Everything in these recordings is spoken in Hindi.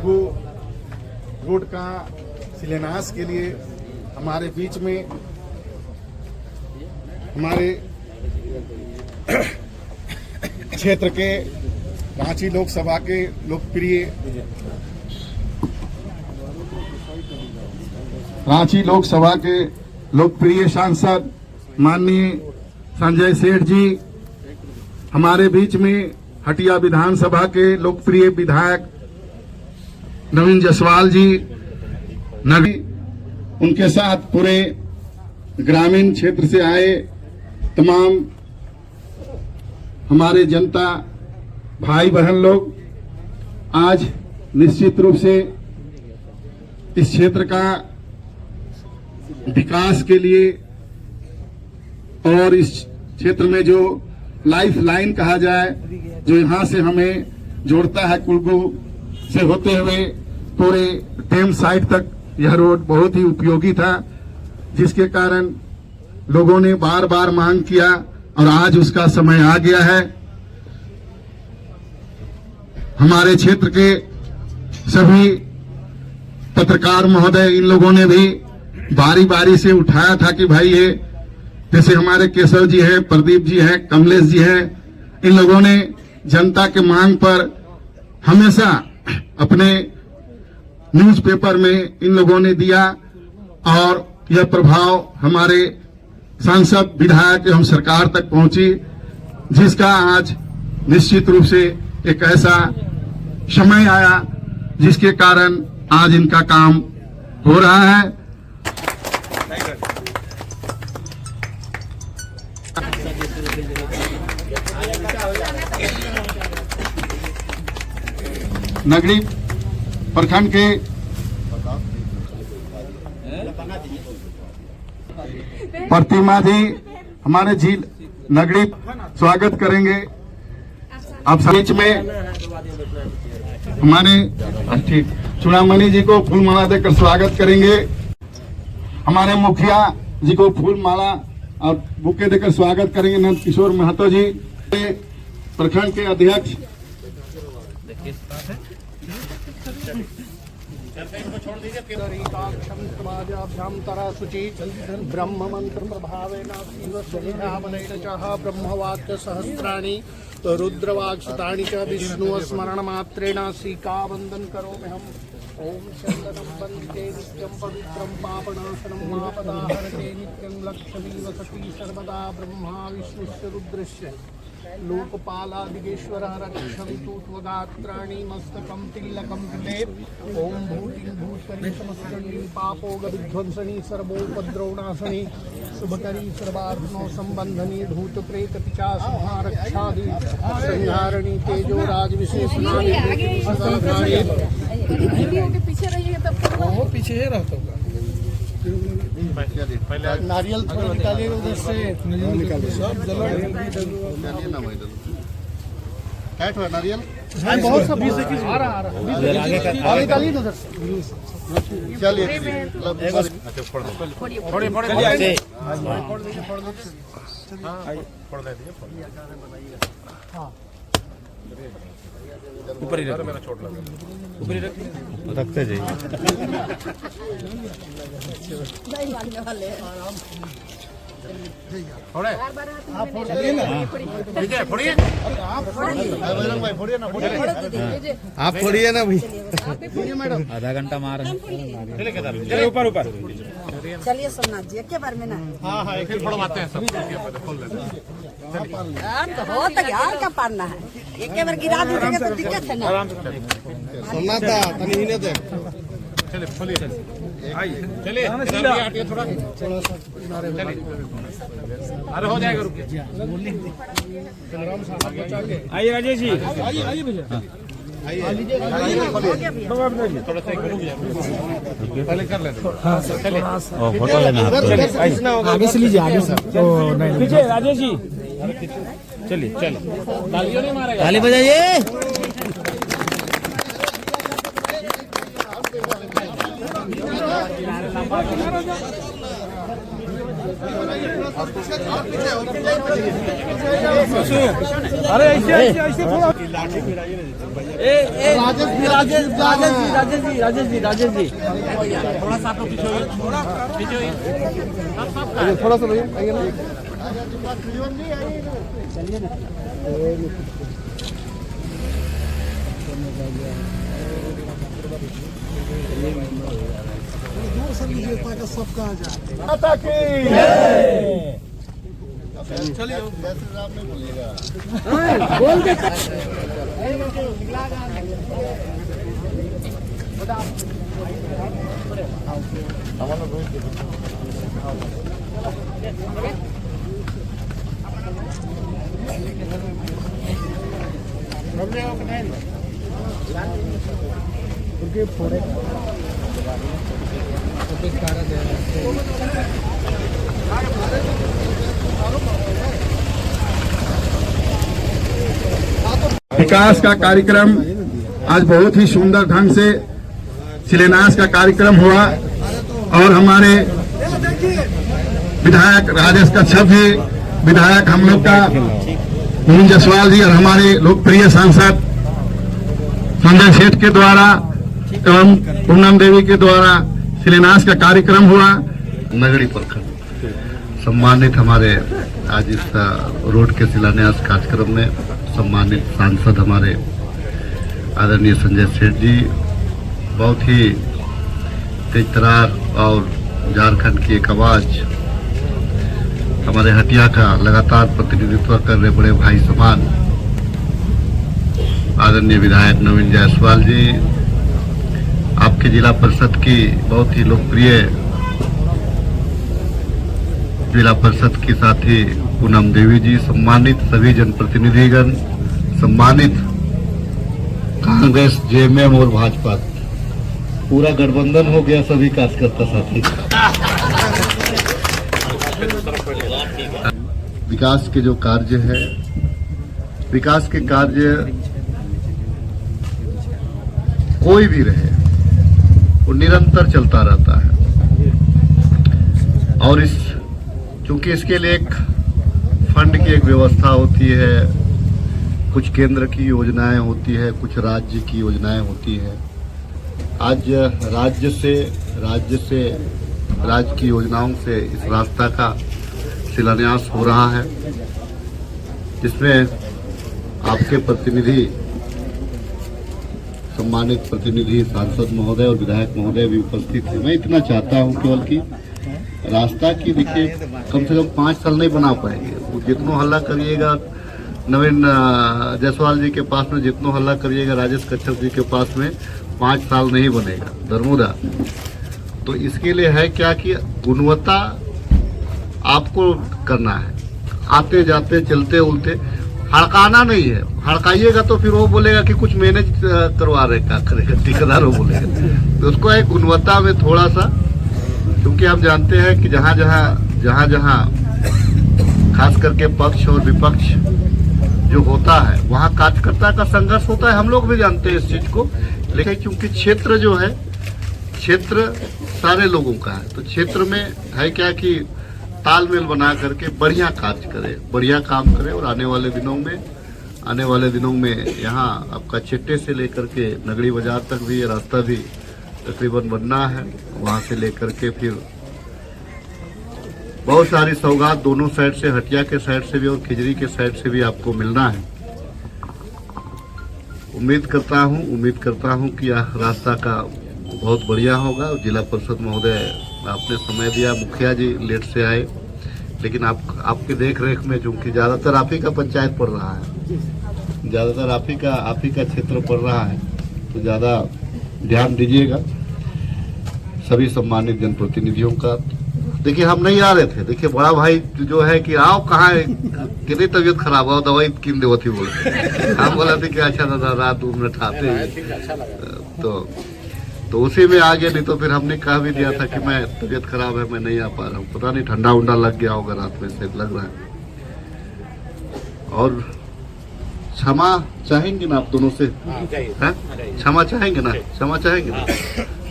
कुल्गू रोड का शिलान्यास के लिए हमारे बीच में हमारे क्षेत्र के रांची लोकसभा के लोकप्रिय सांसद माननीय संजय सेठ जी, हमारे बीच में हटिया विधानसभा के लोकप्रिय विधायक नवीन जायसवाल जी, उनके साथ पूरे ग्रामीण क्षेत्र से आए तमाम हमारे जनता भाई बहन लोग, आज निश्चित रूप से इस क्षेत्र का विकास के लिए और इस क्षेत्र में जो लाइफ लाइन कहा जाए, जो यहां से हमें जोड़ता है कुल्गू से होते हुए पूरे टेम साइड तक, यह रोड बहुत ही उपयोगी था, जिसके कारण लोगों ने बार बार मांग किया और आज उसका समय आ गया है। हमारे क्षेत्र के सभी पत्रकार महोदय, इन लोगों ने भी बारी बारी से उठाया था कि भाई ये, जैसे हमारे केशव जी हैं, प्रदीप जी हैं, कमलेश जी हैं, इन लोगों ने जनता के मांग पर हमेशा अपने न्यूज़पेपर में इन लोगों ने दिया और यह प्रभाव हमारे सांसद, विधायक एवं सरकार तक पहुंची, जिसका आज निश्चित रूप से एक ऐसा समय आया जिसके कारण आज इनका काम हो रहा है। नगरी प्रखंड के प्रतिमा जी हमारे झील नगरी स्वागत करेंगे। आप बीच में हमारे चुड़ामणि जी को फूल माला देकर स्वागत करेंगे। हमारे मुखिया जी को फूल माला और बुके देकर स्वागत करेंगे। नंद किशोर महतो जी, प्रखंड के अध्यक्ष ब्रह्म मंत्र प्रभावेन ब्रह्मवाक्य सहस्राणि रुद्रवाक्शतानि च विष्णु स्मरण मात्रेण सीकावंदन करोमि हम। ओम चंदनं वंदे नित्यं पवित्रं पापनाशनं मापदाहरते नित्यं लक्ष्मी वसति सर्वदा ब्रह्मा विष्णुश्च रुद्रश्च लोकपालादिगेश्वर रक्षन्तु त्वगात्राणि मस्तकं तिलकं कृते। ओम भूतिं भूतकरी समस्तनी पापोगविध्वंसनी सर्वोपद्रवनाशनी शुभकरी सर्वार्थनो संबंधनी भूत प्रेत पिशाच महारक्षादि संहारणी तेजो राज विशेषणानि पीछे रहिए तब वो पीछे ही रहता होगा। नारियल थोड़ा निकालिए उधर से, सब नारियल बहुत सब आ रहा निकालिए उधर से। चलिए ऊपर ही रख, मेरा छोड़ लगा, ऊपर ही रखते जाइए। आप फोड़िए ना भाई, आधा घंटा मार ऊपर ऊपर चलिए सोमनाथ जी एक बार में ना। हाँ हाँ, एक ही फोड़वाते हैं सब, खोल देते हैं। हो तो यार क्या पारना है, एक बार गिरा दीजिएगा तो दिक्कत है ना। सोमनाथ दा तनी ही दे, चलिए खोलिए, चलिए हटिए थोड़ा, चलिए अरे हो जाएगा, रुकिए। आइए राजेश जी, आइए भैया, थोड़ा सा पहले कर लेते, फोटो लेना आगे से लीजिए, आगे से पीछे राजेश जी, चलिए चलो, तालियों नहीं मारेगा, ताली बजाइए। अरे ऐसे ऐसे ऐसे थोड़ा राजेश जी थोड़ा सा आपको पीछे थोड़ा सा भैया आइए ना। विकास का कार्यक्रम आज बहुत ही सुंदर ढंग से शिलान्यास का कार्यक्रम हुआ और हमारे विधायक राजेश कच्छप जी, विधायक हम लोग का मोहन जायसवाल जी और हमारे लोकप्रिय सांसद संजय सेठ के द्वारा एवं पूनम देवी के द्वारा शिलान्यास का कार्यक्रम हुआ। नगरी प्रखंड सम्मानित हमारे आज इस रोड के शिलान्यास कार्यक्रम में सम्मानित सांसद हमारे आदरणीय संजय सेठ जी बहुत ही तेज तरार और झारखंड की एक आवाज हमारे हटिया का लगातार प्रतिनिधित्व कर रहे बड़े भाई समान आदरणीय विधायक नवीन जायसवाल जी, आपके जिला परिषद की बहुत ही लोकप्रिय जिला परिषद की साथी पूनम देवी जी, सम्मानित सभी जनप्रतिनिधिगण, सम्मानित कांग्रेस, जेएमएम और भाजपा, पूरा गठबंधन हो गया सभी कार्यकर्ता साथी। विकास के जो कार्य है, विकास के कार्य कोई भी रहे वो निरंतर चलता रहता है और इस चूंकि इसके लिए एक फंड की एक व्यवस्था होती है, कुछ केंद्र की योजनाएं होती है, कुछ राज्य की योजनाएं होती है। आज राज्य की योजनाओं से इस रास्ता का शिलान्यास हो रहा है, जिसमें आपके प्रतिनिधि, सम्मानित प्रतिनिधि सांसद महोदय और विधायक महोदय भी उपस्थित हैं। मैं इतना चाहता हूं केवल कि रास्ता की देखिए कम से कम 5 साल नहीं बना पाएंगे। वो जितना हल्ला करिएगा नवीन जायसवाल जी के पास में, जितना हल्ला करिएगा राजेश कच्छप जी के पास में, 5 साल नहीं बनेगा दरमुदा। तो इसके लिए है क्या कि गुणवत्ता आपको करना है, आते जाते चलते उलते हड़काना नहीं है। हड़काइएगा तो फिर वो बोलेगा कि कुछ मैनेज करवा रहे, क्या करेगा ठेकेदार, वो बोलेगा। तो उसको एक गुणवत्ता में थोड़ा सा, क्योंकि हम जानते हैं कि जहाँ जहाँ खास करके पक्ष और विपक्ष जो होता है वहाँ कार्यकर्ता का संघर्ष होता है, हम लोग भी जानते हैं इस चीज को। लेकिन क्योंकि क्षेत्र जो है, क्षेत्र सारे लोगों का है, तो क्षेत्र में है क्या कि तालमेल बना करके बढ़िया कार्य करे, बढ़िया काम करे। और आने वाले दिनों में यहाँ आपका चिट्टे से लेकर के नगरी बाजार तक भी ये रास्ता भी तकरीबन बनना है। वहाँ से लेकर के फिर बहुत सारी सौगात दोनों साइड से, हटिया के साइड से भी और खिजरी के साइड से भी आपको मिलना है। उम्मीद करता हूँ कि यह रास्ता का बहुत बढ़िया होगा। जिला परिषद महोदय आपने समय दिया, मुखिया जी लेट से आए, लेकिन आपके देख रेख में चूंकि ज्यादातर आप ही का पंचायत पड़ रहा है, ज्यादातर आप ही का क्षेत्र पड़ रहा है, तो ज्यादा ध्यान दीजिएगा सभी सम्मानित जनप्रतिनिधियों का। देखिए हम नहीं आ रहे थे, देखिए बड़ा भाई जो है कि आओ कहाँ है, कितनी तबीयत खराब हो, दवाई किन देव थी बोले। हम बोला थे कि अच्छा दादा रात 2 मिनट आते हैं, तो उसी में आ गए। नहीं तो फिर हमने कहा भी दिया था कि मैं तबीयत खराब है, मैं नहीं आ पा रहा हूँ। पता नहीं ठंडा उंडा लग गया होगा रात में से, लग रहा है। और क्षमा चाहेंगे ना आप दोनों से, क्षमा चाहेंगे ना, क्षमा चाहेंगे ना।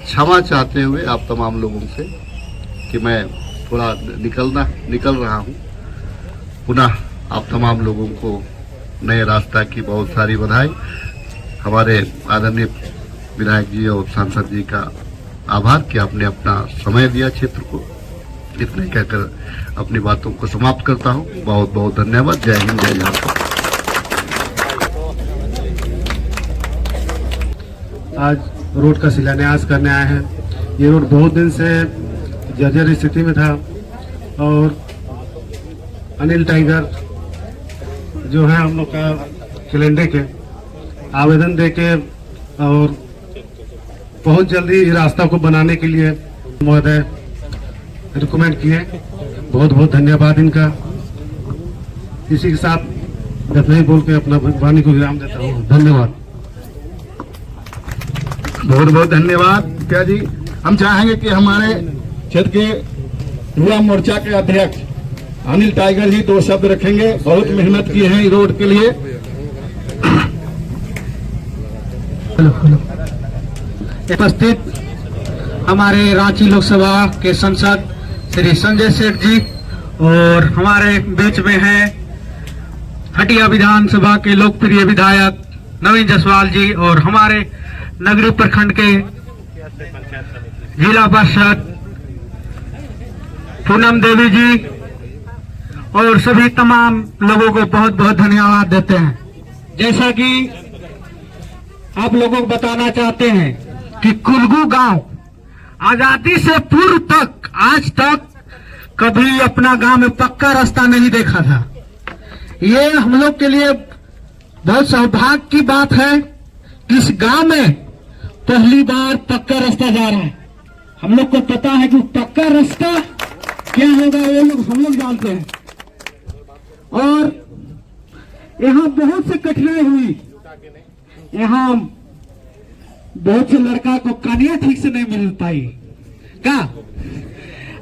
क्षमा चाहते हुए आप तमाम लोगों से कि मैं थोड़ा निकल रहा हूँ। पुनः आप तमाम लोगों को नए रास्ता की बहुत सारी बधाई। हमारे आदरणीय विधायक जी और सांसद जी का आभार कि आपने अपना समय दिया क्षेत्र को। इतने कहकर अपनी बातों को समाप्त करता हूँ। बहुत बहुत धन्यवाद। जय हिंद, जय झारखंड। आज रोड का शिलान्यास करने आए हैं। ये रोड बहुत दिन से जर्जर स्थिति में था और अनिल टाइगर जो है हम लोग का कैलेंडर के आवेदन देके और बहुत जल्दी इस रास्ता को बनाने के लिए महोदय रिकमेंड किए। बहुत बहुत धन्यवाद इनका। इसी के साथ इतना ही बोल के अपना वाणी को विराम देता हूँ। धन्यवाद। बहुत बहुत धन्यवाद क्या जी। हम चाहेंगे कि हमारे क्षेत्र के युवा मोर्चा के अध्यक्ष अनिल टाइगर जी 2 शब्द रखेंगे। बहुत मेहनत की है इस रोड के लिए। उपस्थित हमारे रांची लोकसभा के सांसद श्री संजय सेठ जी और हमारे बीच में हैं हटिया विधानसभा के लोकप्रिय विधायक नवीन जायसवाल जी और हमारे नगरी प्रखंड के जिला पार्षद पूनम देवी जी और सभी तमाम लोगों को बहुत बहुत धन्यवाद देते हैं। जैसा कि आप लोगों को बताना चाहते हैं कि कुलगू गांव आजादी से पूर्व तक आज तक कभी अपना गांव में पक्का रास्ता नहीं देखा था। ये हम लोग के लिए बहुत सौभाग्य की बात है कि इस गांव में पहली बार पक्का रास्ता जा रहा है। हम लोग को पता है कि पक्का रास्ता क्या होगा ये लोग हम लोग जानते हैं और यहाँ बहुत से कठिनाई हुई। यहाँ बहुत से लड़का को कन्या ठीक से नहीं मिल पाई का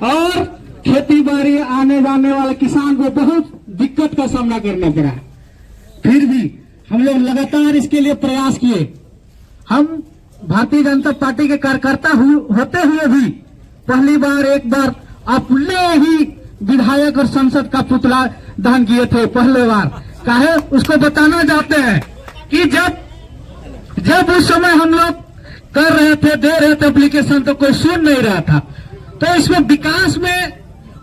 और खेती बाड़ी आने जाने वाले किसान को बहुत दिक्कत का सामना करना पड़ा। फिर भी हम लोग लगातार इसके लिए प्रयास किए। हम भारतीय जनता पार्टी के कार्यकर्ता होते हुए भी पहली बार एक बार अपने ही विधायक और संसद का पुतला दहन किए थे। पहले बार काहे उसको बताना चाहते हैं कि जब उस समय हम लोग कर रहे थे, दे रहे थे एप्लीकेशन तो कोई सुन नहीं रहा था। तो इसमें विकास में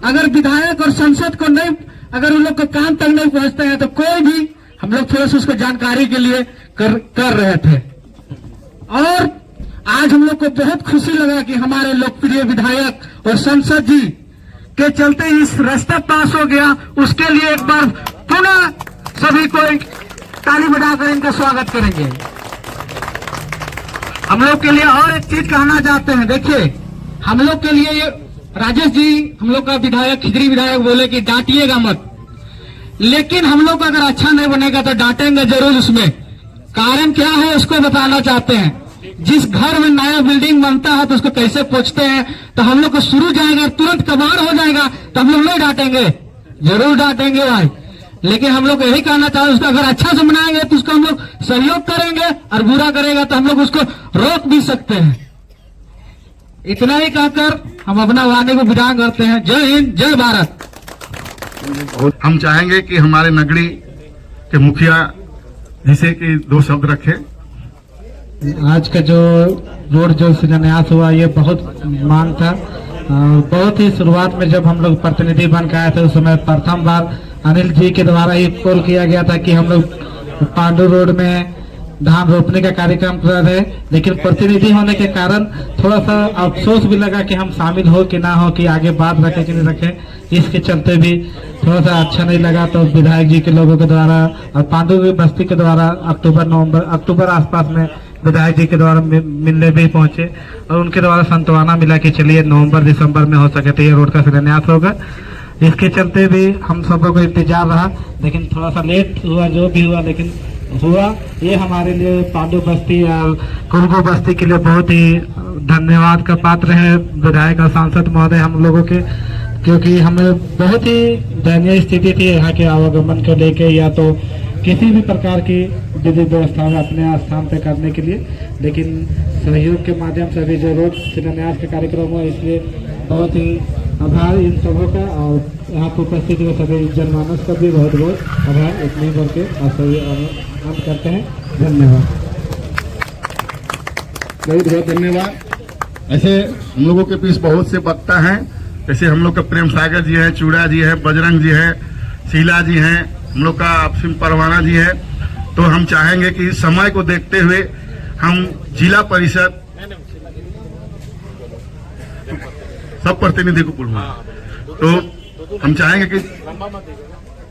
अगर विधायक और संसद को नहीं, अगर उन लोग को कान तक नहीं पहुंचते हैं तो कोई भी हम लोग थोड़ा सा उसको जानकारी के लिए कर रहे थे। और आज हम लोग को बहुत खुशी लगा कि हमारे लोकप्रिय विधायक और संसद जी के चलते इस रास्ता पास हो गया। उसके लिए एक बार पुनः सभी को ताली बजाकर इनका स्वागत करेंगे। हम लोग के लिए और एक चीज कहना चाहते हैं। देखिए हम लोग के लिए ये राजेश जी हम लोग का विधायक खिजरी विधायक बोले कि डांटिएगा मत, लेकिन हम लोग अगर अच्छा नहीं बनेगा तो डांटेंगे जरूर। उसमें कारण क्या है उसको बताना चाहते हैं। जिस घर में नया बिल्डिंग बनता है तो उसको कैसे पूछते हैं, तो हम लोग को शुरू जाएगा तुरंत कबाड़ हो जाएगा तो हम लोग नहीं डांटेंगे, जरूर डांटेंगे भाई। लेकिन हम लोग यही कहना चाहते हैं उसको अगर अच्छा से बनाएंगे तो उसको हम लोग सहयोग करेंगे और बुरा करेगा तो हम लोग उसको रोक भी सकते हैं। इतना ही कहकर हम अपना वाणी को विदा करते हैं। जय हिंद, जय भारत। हम चाहेंगे कि हमारे नगरी के मुखिया जिसे कि 2 शब्द रखे। आज का जो रोड जो शिलान्यास हुआ ये बहुत मांग था। बहुत ही शुरुआत में जब हम लोग प्रतिनिधि बन के आए थे उस समय प्रथम बार अनिल जी के द्वारा ही कॉल किया गया था कि हम लोग पांडु रोड में धान रोपने का कार्यक्रम कर रहे, लेकिन प्रतिनिधि होने के कारण थोड़ा सा अफसोस भी लगा कि हम शामिल हो कि ना हो, कि आगे बात रखे कि नहीं रखे। इसके चलते भी थोड़ा सा अच्छा नहीं लगा। तो विधायक जी के लोगों के द्वारा और पांडु बस्ती के द्वारा अक्टूबर आसपास में विधायक जी के द्वारा मिलने भी पहुंचे और उनके द्वारा संतवाना मिला कि चलिए नवंबर दिसंबर में हो सके तो ये रोड का शिलान्यास होगा। इसके चलते भी हम सबको को इंतजार रहा, लेकिन थोड़ा सा लेट हुआ, जो भी हुआ लेकिन हुआ। ये हमारे लिए पांडु बस्ती और कुलगू बस्ती के लिए बहुत ही धन्यवाद का पात्र है विधायक और सांसद महोदय हम लोगों के, क्योंकि हमें बहुत ही दयनीय स्थिति थी यहाँ के आवागमन को लेके या तो किसी भी प्रकार की विधि व्यवस्था में अपने स्थान पे करने के लिए, लेकिन सहयोग के माध्यम से भी जो रोड शिलान्यास के कार्यक्रम हुआ इसलिए बहुत ही आभार इन सबों का, और यहाँ पर उपस्थित हुए सभी जनमानस का भी बहुत बहुत आभार। इतने बढ़ के आप सभी हम करते हैं। धन्यवाद। बहुत बहुत धन्यवाद। ऐसे हम लोगों के बीच बहुत से वक्ता हैं, जैसे हम लोग का प्रेम सागर जी है, चूड़ा जी है, बजरंग जी है, शीला जी हैं, हम लोग का सिंह परवाना जी है। तो हम चाहेंगे कि समय को देखते हुए हम जिला परिषद सब प्रतिनिधि को बुलवाएं। तो हम चाहेंगे कि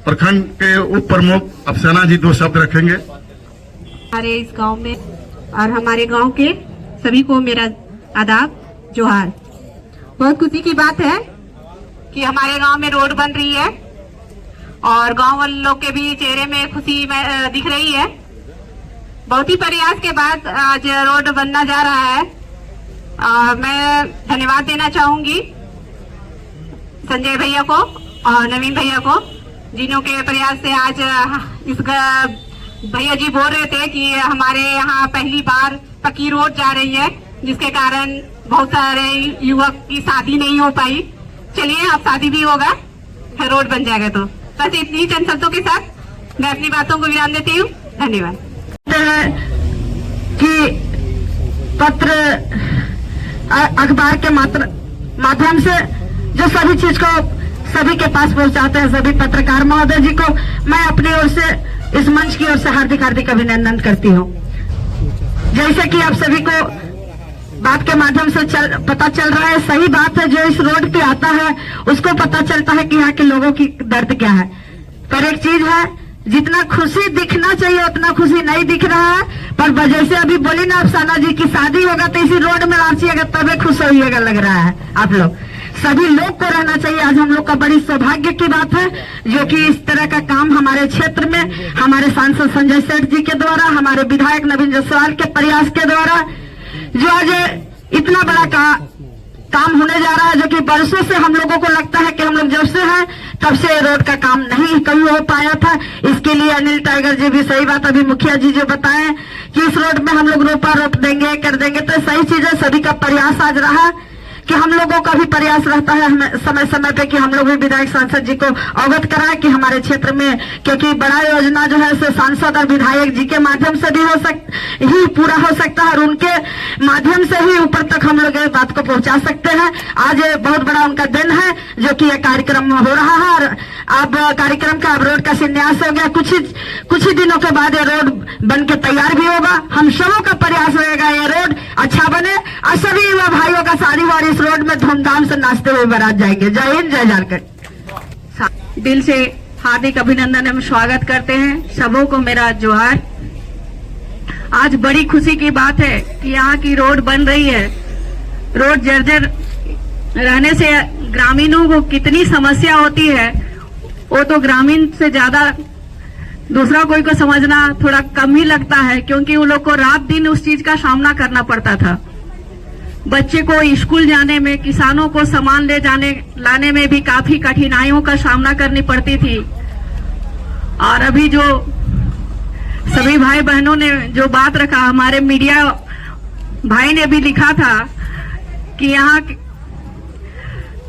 प्रखंड के उप प्रमुख अफसाना जी 2 शब्द रखेंगे। हमारे इस गांव में और हमारे गांव के सभी को मेरा आदाब, जोहार। बहुत खुशी की बात है कि हमारे गांव में रोड बन रही है और गांव वाले लोग के भी चेहरे में खुशी दिख रही है। बहुत ही प्रयास के बाद आज रोड बनना जा रहा है। मैं धन्यवाद देना चाहूंगी संजय भैया को और नवीन भैया को, जिन्हों के प्रयास से आज इस भैया जी बोल रहे थे कि हमारे यहाँ पहली बार पक्की रोड जा रही है, जिसके कारण बहुत सारे युवक की शादी नहीं हो पाई। चलिए अब शादी भी होगा, रोड बन जाएगा। तो बस इतनी चंद शब्दों के साथ मैं अपनी बातों को विराम देती हूँ। धन्यवाद। कि पत्र अखबार के माध्यम से जो सभी चीज को सभी के पास पहुंचाते हैं, सभी पत्रकार महोदय जी को मैं अपनी ओर से, इस मंच की ओर से हार्दिक हार्दिक अभिनंदन करती हूँ। जैसे कि आप सभी को बात के माध्यम से पता चल रहा है, सही बात है, जो इस रोड पे आता है उसको पता चलता है कि यहाँ के लोगों की दर्द क्या है। पर एक चीज है, जितना खुशी दिखना चाहिए उतना खुशी नहीं दिख रहा है। पर जैसे अभी बोली ना अफसाना जी की शादी होगा तो इसी रोड में नाचिएगा तबे खुश होइएगा, लग रहा है आप लोग। सभी लोग को रहना चाहिए। आज हम लोग का बड़ी सौभाग्य की बात है जो कि इस तरह का काम हमारे क्षेत्र में हमारे सांसद संजय सेठ जी के द्वारा, हमारे विधायक नवीन जायसवाल के प्रयास के द्वारा जो आज इतना बड़ा काम होने जा रहा है, जो कि बरसों से हम लोगों को लगता है कि हम लोग जब से हैं तब से रोड का काम नहीं कभी हो पाया था। इसके लिए अनिल टाइगर जी भी, सही बात अभी मुखिया जी जो बताएं कि इस रोड में हम लोग रोप देंगे, कर देंगे, तो सही चीज है। सभी का प्रयास आज रहा कि हम लोगों का भी प्रयास रहता है समय समय पे कि हम लोग भी विधायक सांसद जी को अवगत कराएं कि हमारे क्षेत्र में, क्योंकि बड़ा योजना जो है से सांसद और विधायक जी के माध्यम से भी ही पूरा हो सकता है और उनके माध्यम से ही ऊपर तक हम लोग इस बात को पहुंचा सकते हैं। आज बहुत बड़ा उनका दिन है जो कि यह कार्यक्रम हो रहा है और अब कार्यक्रम का रोड का शिलान्यास हो गया। कुछ ही दिनों के बाद ये रोड बन के तैयार भी होगा। हम सबों का प्रयास रहेगा ये रोड अच्छा बने और सभी युवा भाइयों का शादी वारी इस रोड में धूमधाम से नाचते हुए बारात जाएंगे। जय हिंद, जय झारखंड। दिल से हार्दिक अभिनंदन एवं स्वागत करते हैं। सबों को मेरा जोहार। आज बड़ी खुशी की बात है कि यहाँ की रोड बन रही है। रोड जर्जर रहने से ग्रामीणों को कितनी समस्या होती है वो तो ग्रामीण से ज्यादा दूसरा कोई को समझना थोड़ा कम ही लगता है, क्योंकि उन लोग को रात दिन उस चीज का सामना करना पड़ता था। बच्चे को स्कूल जाने में, किसानों को सामान लाने में भी काफी कठिनाइयों का सामना करनी पड़ती थी। और अभी जो सभी भाई बहनों ने जो बात रखा, हमारे मीडिया भाई ने भी लिखा था कि यहाँ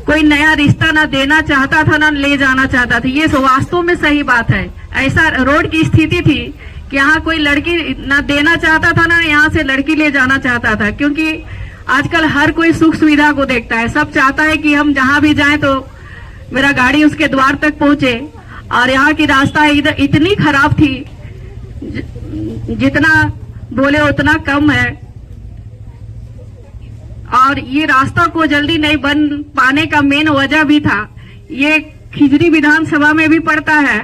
कोई नया रिश्ता ना देना चाहता था ना ले जाना चाहता था। ये वास्तव में सही बात है। ऐसा रोड की स्थिति थी कि यहाँ कोई लड़की ना देना चाहता था ना यहाँ से लड़की ले जाना चाहता था, क्योंकि आजकल हर कोई सुख सुविधा को देखता है। सब चाहता है कि हम जहां भी जाएं तो मेरा गाड़ी उसके द्वार तक पहुंचे। और यहाँ की रास्ता इतनी खराब थी, जितना बोले उतना कम है। और ये रास्ता को जल्दी नहीं बन पाने का मेन वजह भी था, ये खिजरी विधानसभा में भी पड़ता है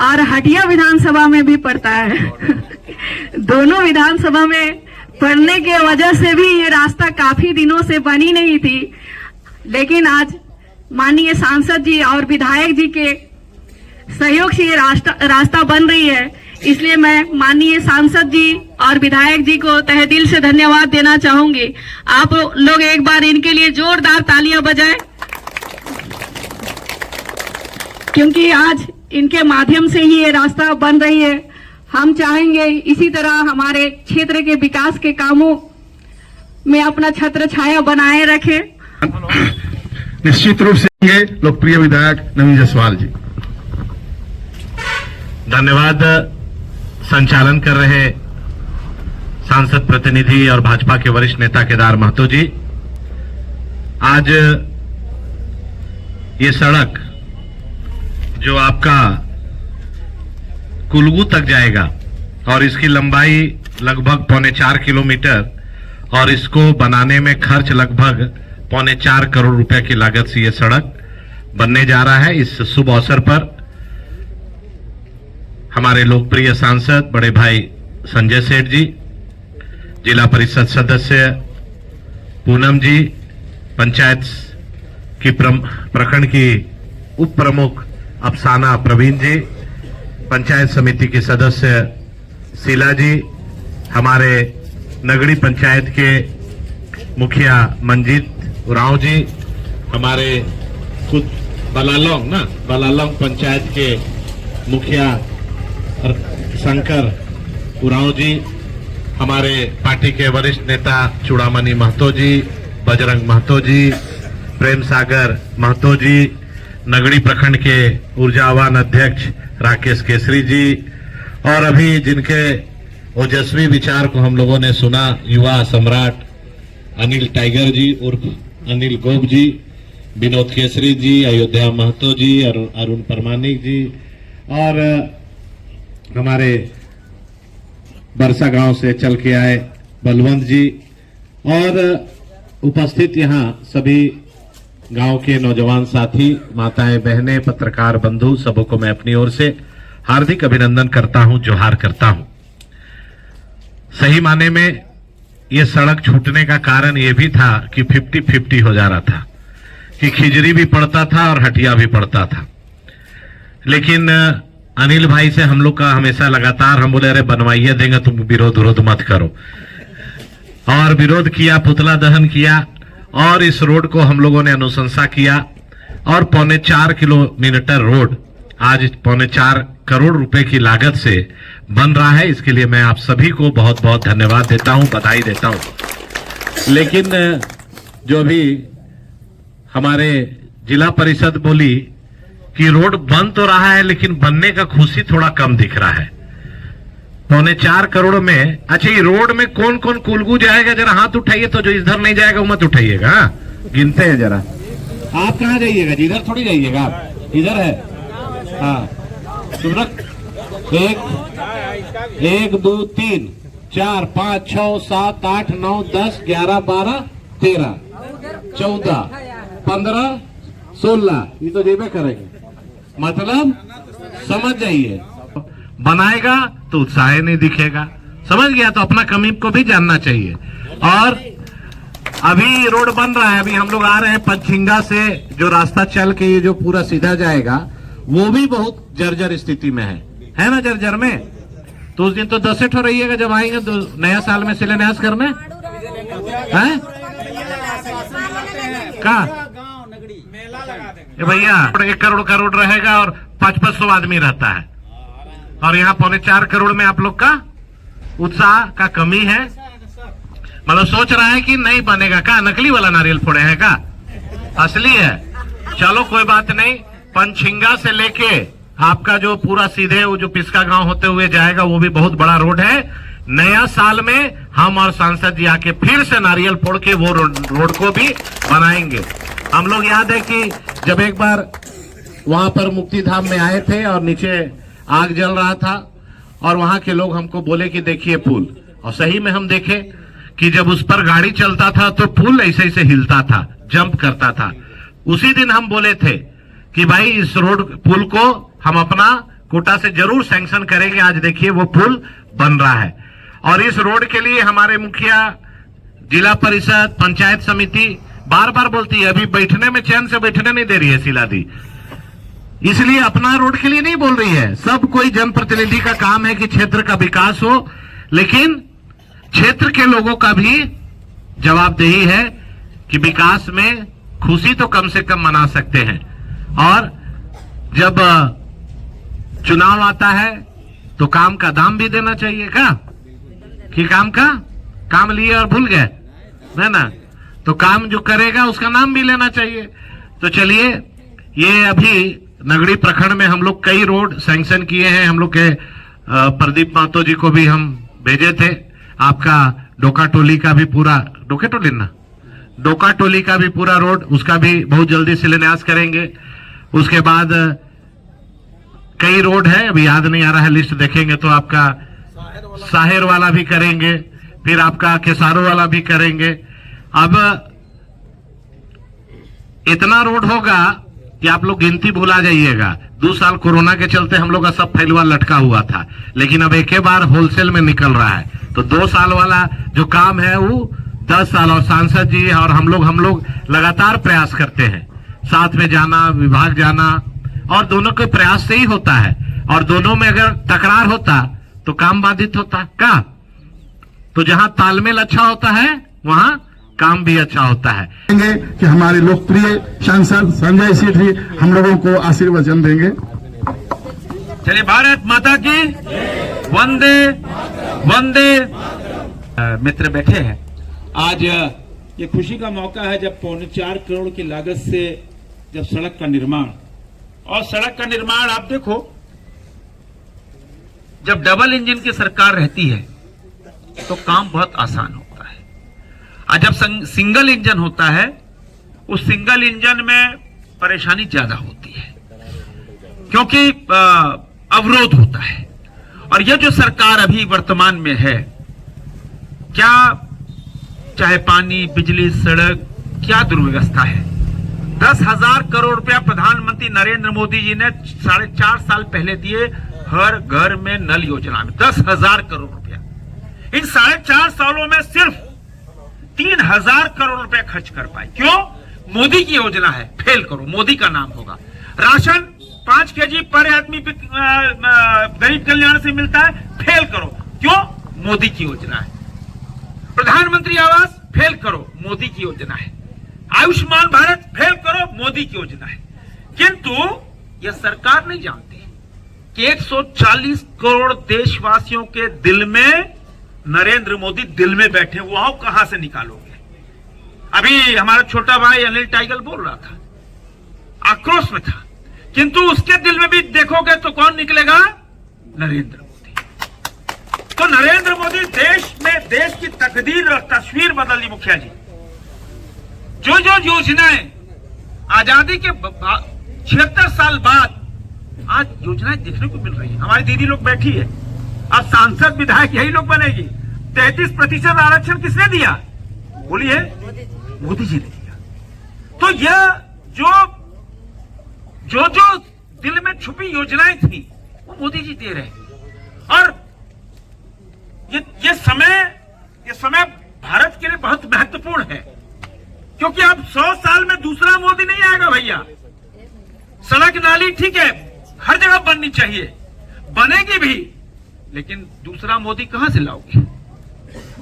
और हटिया विधानसभा में भी पड़ता है। दोनों विधानसभा में पड़ने के वजह से भी ये रास्ता काफी दिनों से बनी नहीं थी। लेकिन आज माननीय सांसद जी और विधायक जी के सहयोग से ये रास्ता बन रही है। इसलिए मैं माननीय सांसद जी और विधायक जी को तहे दिल से धन्यवाद देना चाहूंगी। आप लोग एक बार इनके लिए जोरदार तालियां बजाएं, क्योंकि आज इनके माध्यम से ही ये रास्ता बन रही है। हम चाहेंगे इसी तरह हमारे क्षेत्र के विकास के कामों में अपना छत्र छाया बनाए रखें। निश्चित रूप से ये लोकप्रिय विधायक नवीन जायसवाल जी। धन्यवाद। संचालन कर रहे सांसद प्रतिनिधि और भाजपा के वरिष्ठ नेता केदार महतो जी। आज ये सड़क जो आपका कुल्गू तक जाएगा और इसकी लंबाई लगभग 4.25 किलोमीटर और इसको बनाने में खर्च लगभग 4.25 करोड़ रुपए की लागत से ये सड़क बनने जा रहा है। इस शुभ अवसर पर हमारे लोकप्रिय सांसद बड़े भाई संजय सेठ जी, जिला परिषद सदस्य पूनम जी, पंचायत की प्रखंड की उप प्रमुख अफसाना प्रवीण जी, पंचायत समिति के सदस्य शीला जी, हमारे नगड़ी पंचायत के मुखिया मंजीत उरांव जी, हमारे खुद बलालोंग पंचायत के मुखिया शंकर उरांव जी, हमारे पार्टी के वरिष्ठ नेता चूड़ामणि महतो जी, बजरंग महतो जी, प्रेम सागर महतो जी, नगड़ी प्रखंड के ऊर्जावान अध्यक्ष राकेश केसरी जी, और अभी जिनके ओजस्वी विचार को हम लोगों ने सुना, युवा सम्राट अनिल टाइगर जी उर्फ अनिल गोप जी, विनोद केसरी जी, अयोध्या महतो जी, अरुण परमानिक जी, और हमारे बरसा गांव से चल के आए बलवंत जी, और उपस्थित यहाँ सभी गांव के नौजवान साथी, माताएं, बहनें, पत्रकार बंधु, सबों को मैं अपनी ओर से हार्दिक अभिनंदन करता हूं, जोहार करता हूं। सही माने में ये सड़क छूटने का कारण ये भी था कि 50-50 हो जा रहा था, कि खिजरी भी पड़ता था और हटिया भी पड़ता था। लेकिन अनिल भाई से हम लोग का हमेशा लगातार हम बोले, अरे बनवाइए देंगे, तुम विरोध मत करो, और विरोध किया, पुतला दहन किया, और इस रोड को हम लोगों ने अनुशंसा किया, और 4.25 किलोमीटर रोड आज 4.25 करोड़ रुपए की लागत से बन रहा है। इसके लिए मैं आप सभी को बहुत बहुत धन्यवाद देता हूं, बधाई देता हूं। लेकिन जो भी हमारे जिला परिषद बोली कि रोड बन तो रहा है लेकिन बनने का खुशी थोड़ा कम दिख रहा है। 4.25 करोड़ में, अच्छा ये रोड में कौन कौन कुल्गू जाएगा, जरा हाथ उठाइए तो, जो इधर नहीं जाएगा वो मत उठाइएगा। गिनते हैं जरा, आप कहाँ जाइएगा, इधर थोड़ी जाइएगा, आप इधर है। हाँ, तुम रख 1 2 3 4 5 6 7 8 9 10 11 12 13 14 15 16 ये तो जेबे करेंगे, मतलब समझ जाइए। बनाएगा तो उत्साह नहीं दिखेगा, समझ गया। तो अपना कमी को भी जानना चाहिए। और अभी रोड बन रहा है, अभी हम लोग आ रहे हैं पंचिंगा से, जो रास्ता चल के ये जो पूरा सीधा जाएगा वो भी बहुत जर्जर स्थिति में है ना, जर्जर में। तो उस दिन तो 10 ठो रहिएगा जब आएंगे तो नया साल में शिलान्यास करने हैं का भैया। 1 करोड़ का रोड रहेगा और 500 आदमी रहता है, और यहाँ 4.25 करोड़ में आप लोग का उत्साह का कमी है। मतलब सोच रहा है कि नहीं बनेगा का, नकली वाला नारियल फोड़े हैं का, असली है। चलो कोई बात नहीं, पंचिंगा से लेके आपका जो पूरा सीधे वो जो पिस्का गांव होते हुए जाएगा वो भी बहुत बड़ा रोड है। नया साल में हम और सांसद जी आके फिर से नारियल फोड़ के वो रोड को भी बनाएंगे। हम लोग याद है कि जब एक बार वहां पर मुक्ति धाम में आए थे और नीचे आग जल रहा था, और वहां के लोग हमको बोले कि देखिए पुल, और सही में हम देखे कि जब उस पर गाड़ी चलता था तो पुल ऐसे ऐसे हिलता था, जंप करता था। उसी दिन हम बोले थे कि भाई इस रोड पुल को हम अपना कोटा से जरूर सैंक्शन करेंगे। आज देखिए वो पुल बन रहा है, और इस रोड के लिए हमारे मुखिया, जिला परिषद, पंचायत समिति बार बार बोलती है, अभी बैठने में चैन से बैठने नहीं दे रही है शीला दी, इसलिए अपना रोड के लिए नहीं बोल रही है। सब कोई जनप्रतिनिधि का काम है कि क्षेत्र का विकास हो, लेकिन क्षेत्र के लोगों का भी जवाबदेही है कि विकास में खुशी तो कम से कम मना सकते हैं। और जब चुनाव आता है तो काम का दाम भी देना चाहिए का, कि काम लिए और भूल गए, है ना। तो काम जो करेगा उसका नाम भी लेना चाहिए। तो चलिए ये अभी नगड़ी प्रखंड में हम लोग कई रोड सैंक्शन किए हैं। हम लोग के प्रदीप महतो जी को भी हम भेजे थे। आपका डोका टोली का भी पूरा डोका टोली का भी पूरा रोड, उसका भी बहुत जल्दी शिलान्यास करेंगे। उसके बाद कई रोड है, अभी याद नहीं आ रहा है, लिस्ट देखेंगे तो आपका साहेर वाला भी करेंगे, फिर आपका केसारो वाला भी करेंगे। अब इतना रोड होगा कि आप लोग गिनती भुला जाइएगा। 2 साल कोरोना के चलते हम लोग का सब फैलवा लटका हुआ था, लेकिन अब एक बार होलसेल में निकल रहा है। तो 2 साल वाला जो काम है वो 10 साल, और सांसद जी और हम लोग लगातार प्रयास करते हैं, साथ में जाना, विभाग जाना, और दोनों के प्रयास से ही होता है। और दोनों में अगर तकरार होता तो काम बाधित होता का। तो जहां तालमेल अच्छा होता है वहां काम भी अच्छा होता है। कि हमारे लोकप्रिय सांसद संजय सेठ जी हम लोगों को आशीर्वचन देंगे। चलिए, भारत माता की वंदे वंदे। मित्र बैठे हैं, आज ये खुशी का मौका है जब 4.25 करोड़ की लागत से जब सड़क का निर्माण, और सड़क का निर्माण आप देखो, जब डबल इंजन की सरकार रहती है तो काम बहुत आसान होता है, और जब सिंगल इंजन होता है उस सिंगल इंजन में परेशानी ज्यादा होती है, क्योंकि अवरोध होता है। और यह जो सरकार अभी वर्तमान में है, क्या चाहे पानी, बिजली, सड़क, क्या दुर्व्यवस्था है। 10,000 करोड़ रुपया प्रधानमंत्री नरेंद्र मोदी जी ने 4.5 साल पहले दिए हर घर में नल योजना में 10,000 करोड़ रुपया। इन 4.5 सालों में सिर्फ 3,000 करोड़ रुपया खर्च कर पाए। क्यों? मोदी की योजना है, फेल करो, मोदी का नाम होगा। राशन 5 केजी पर आदमी गरीब कल्याण से मिलता है, फेल करो। क्यों? मोदी की योजना है। प्रधानमंत्री आवास, फेल करो, मोदी की योजना है। आयुष्मान भारत, फेल करो, मोदी की योजना है। किंतु यह सरकार नहीं जानती कि 140 करोड़ देशवासियों के दिल में नरेंद्र मोदी दिल में बैठे, वो कहां से निकालोगे। अभी हमारा छोटा भाई अनिल टाइगर बोल रहा था, आक्रोश में था, किंतु उसके दिल में भी देखोगे तो कौन निकलेगा? नरेंद्र मोदी। तो नरेंद्र मोदी देश की तकदीर और तस्वीर बदल दी। मुखिया जी, जो योजनाएं आजादी के 76 साल बाद आज योजनाएं देखने को मिल रही है। हमारी दीदी लोग बैठी है, अब सांसद विधायक यही लोग बनेगी। 33% आरक्षण किसने दिया? बोलिए, मोदी जी ने दिया। तो यह जो दिल में छुपी योजनाएं थी वो मोदी जी दे रहे हैं। और ये समय भारत के लिए बहुत महत्वपूर्ण है, क्योंकि अब 100 साल में दूसरा मोदी नहीं आएगा भैया। सड़क नाली ठीक है, हर जगह बननी चाहिए, बनेगी भी, लेकिन दूसरा मोदी कहां से लाओगे?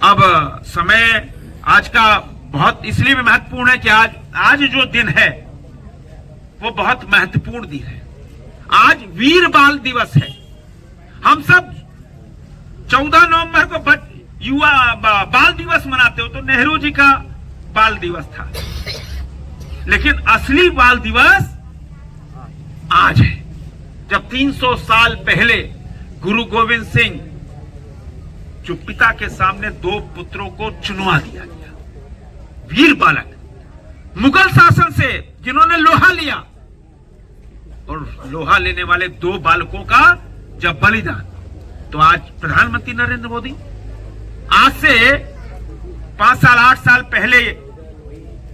अब समय आज का बहुत इसलिए भी महत्वपूर्ण है कि आज जो दिन है वो बहुत महत्वपूर्ण दिन है। आज वीर बाल दिवस है। हम सब 14 नवंबर को युवा बाल दिवस मनाते हो, तो नेहरू जी का बाल दिवस था, लेकिन असली बाल दिवस आज है, जब 300 साल पहले गुरु गोविंद सिंह जो पिता के सामने 2 पुत्रों को चुनवा दिया गया, वीर बालक, मुगल शासन से जिन्होंने लोहा लिया, और लोहा लेने वाले 2 बालकों का जब बलिदान। तो आज प्रधानमंत्री नरेंद्र मोदी, आज से 5 साल 8 साल पहले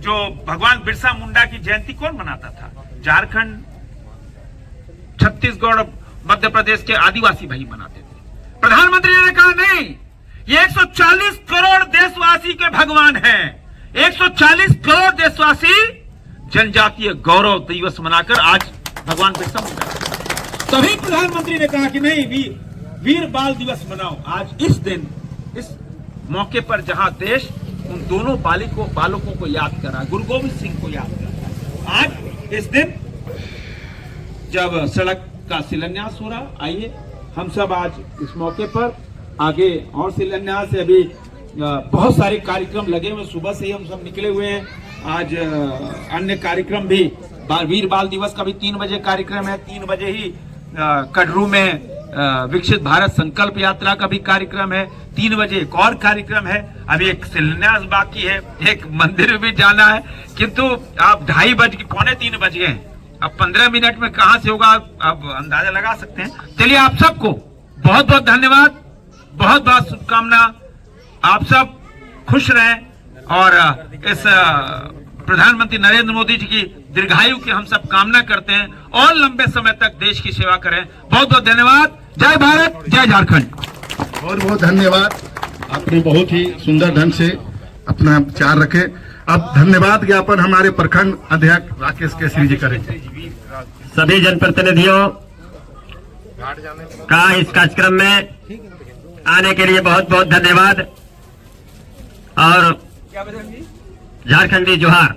जो भगवान बिरसा मुंडा की जयंती कौन मनाता था? झारखंड, छत्तीसगढ़, मध्य प्रदेश के आदिवासी भाई मनाते थे। प्रधानमंत्री ने कहा नहीं, ये 140 करोड़ देशवासी के भगवान हैं। 140 करोड़ देशवासी जनजातीय गौरव दिवस मनाकर आज भगवान बिरसा मुंडा, तभी प्रधानमंत्री ने कहा कि नहीं, वीर बाल दिवस मनाओ। आज इस दिन, इस मौके पर जहां देश उन दोनों बालकों को याद कर रहा है, गुरु गोविंद सिंह को याद कर रहा है। आज इस दिन जब सड़क का शिलान्यास हो रहा, आइए हम सब आज इस मौके पर आगे और शिलान्यास है। अभी बहुत सारे कार्यक्रम लगे हुए, सुबह से ही हम सब निकले हुए हैं। आज अन्य कार्यक्रम भी वीर बाल दिवस का भी 3 बजे कार्यक्रम है। 3 बजे ही कटरू में विकसित भारत संकल्प यात्रा का भी कार्यक्रम है। 3 बजे एक और कार्यक्रम है। अभी एक शिलान्यास बाकी है, एक मंदिर भी जाना है, किंतु आप 2:30 बज गए। अब 15 मिनट में कहां से होगा आप अंदाजा लगा सकते हैं। चलिए, आप सबको बहुत बहुत धन्यवाद, बहुत बहुत शुभकामना। आप सब खुश रहें और इस प्रधानमंत्री नरेंद्र मोदी जी की दीर्घायु की हम सब कामना करते हैं और लंबे समय तक देश की सेवा करें। बहुत बहुत धन्यवाद। जय भारत, जय झारखंड। बहुत बहुत धन्यवाद। आपने बहुत ही सुंदर ढंग से अपना विचार रखे। अब धन्यवाद ज्ञापन हमारे प्रखंड अध्यक्ष राकेश केसरी जी करेंगे। सभी जनप्रतिनिधियों का इस कार्यक्रम में आने के लिए बहुत बहुत धन्यवाद और झारखंडी जोहार।